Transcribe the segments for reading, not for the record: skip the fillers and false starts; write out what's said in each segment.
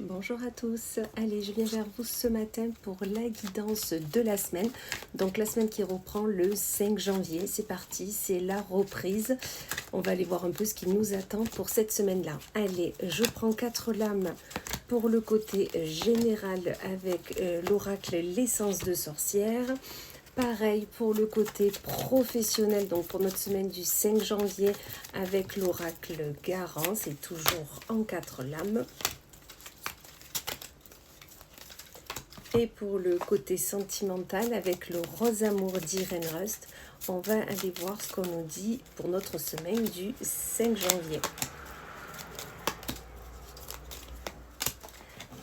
Bonjour à tous, allez je viens vers vous ce matin pour la guidance de la semaine. Donc la semaine qui reprend le 5 janvier, c'est parti, c'est la reprise. On va aller voir un peu ce qui nous attend pour cette semaine-là. Allez, je prends 4 lames pour le côté général avec l'oracle l'essence de sorcière. Pareil pour le côté professionnel, donc pour notre semaine du 5 janvier avec l'oracle Garant, c'est toujours en 4 lames. Et pour le côté sentimental, avec le rose amour d'Irene Rust, on va aller voir ce qu'on nous dit pour notre semaine du 5 janvier.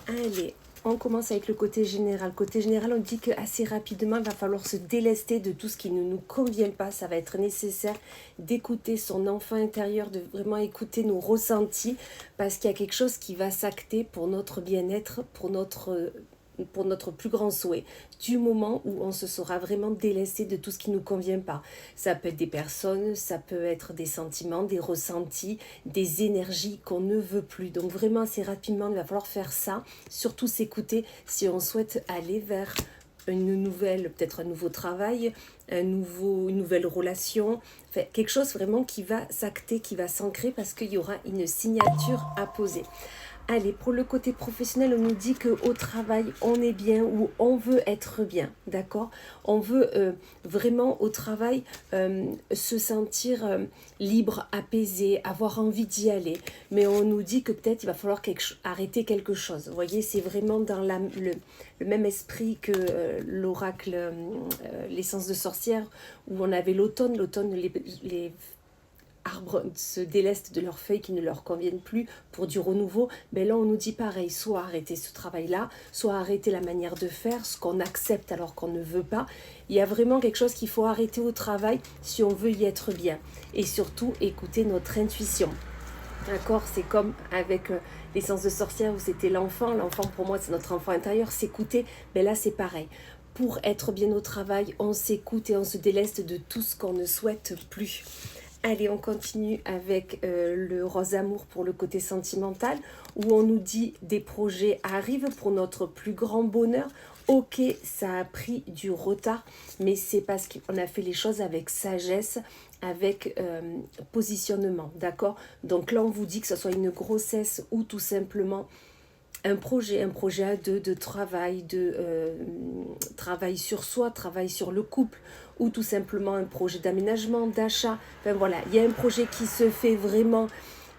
Allez, on commence avec le côté général. Côté général, on dit qu'assez rapidement, il va falloir se délester de tout ce qui ne nous convient pas. Ça va être nécessaire d'écouter son enfant intérieur, de vraiment écouter nos ressentis, parce qu'il y a quelque chose qui va s'acter pour notre bien-être, pour notre plus grand souhait, du moment où on se sera vraiment délesté de tout ce qui ne nous convient pas. Ça peut être des personnes, ça peut être des sentiments, des ressentis, des énergies qu'on ne veut plus. Donc vraiment assez rapidement, il va falloir faire ça, surtout s'écouter si on souhaite aller vers une nouvelle, peut-être un nouveau travail, une nouvelle relation, enfin, quelque chose vraiment qui va s'acter, qui va s'ancrer parce qu'il y aura une signature à poser. Allez, pour le côté professionnel, on nous dit qu'au travail, on est bien ou on veut être bien, d'accord? On veut vraiment au travail se sentir libre, apaisé, avoir envie d'y aller. Mais on nous dit que peut-être il va falloir arrêter quelque chose. Vous voyez, c'est vraiment dans le même esprit que l'oracle, l'essence de sorcière, où on avait l'automne. L'automne, les arbres se délestent de leurs feuilles qui ne leur conviennent plus pour du renouveau, mais là on nous dit pareil, soit arrêter ce travail-là, soit arrêter la manière de faire, ce qu'on accepte alors qu'on ne veut pas. Il y a vraiment quelque chose qu'il faut arrêter au travail si on veut y être bien. Et surtout, écouter notre intuition. D'accord, c'est comme avec l'essence de sorcière où c'était l'enfant. L'enfant pour moi c'est notre enfant intérieur, s'écouter, mais là c'est pareil. Pour être bien au travail, on s'écoute et on se déleste de tout ce qu'on ne souhaite plus. Allez, on continue avec le rose amour pour le côté sentimental, où on nous dit des projets arrivent pour notre plus grand bonheur. Ok, ça a pris du retard, mais c'est parce qu'on a fait les choses avec sagesse, avec positionnement, d'accord? Donc là, on vous dit que ce soit une grossesse ou tout simplement un projet à deux de travail, travail sur soi, travail sur le couple, ou tout simplement un projet d'aménagement, d'achat. Enfin voilà, il y a un projet qui se fait vraiment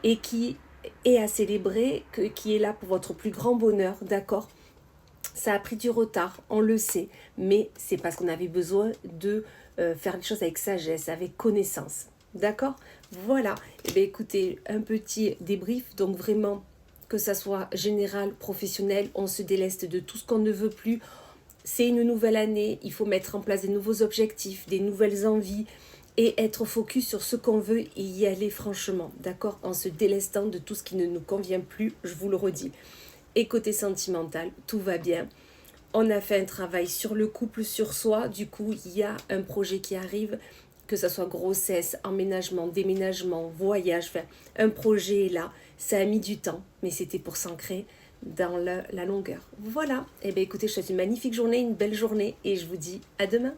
et qui est à célébrer, qui est là pour votre plus grand bonheur, d'accord? Ça a pris du retard, on le sait, mais c'est parce qu'on avait besoin de faire les choses avec sagesse, avec connaissance. D'accord? Voilà. Et bien écoutez, un petit débrief, donc vraiment que ça soit général, professionnel, on se déleste de tout ce qu'on ne veut plus. C'est une nouvelle année, il faut mettre en place des nouveaux objectifs, des nouvelles envies et être focus sur ce qu'on veut et y aller franchement, d'accord? En se délestant de tout ce qui ne nous convient plus, je vous le redis. Et côté sentimental, tout va bien. On a fait un travail sur le couple, sur soi, du coup, il y a un projet qui arrive, que ce soit grossesse, emménagement, déménagement, voyage, enfin, un projet est là. Ça a mis du temps, mais c'était pour s'ancrer dans la longueur. Voilà, et bien écoutez, je vous souhaite une magnifique journée, une belle journée, et je vous dis à demain.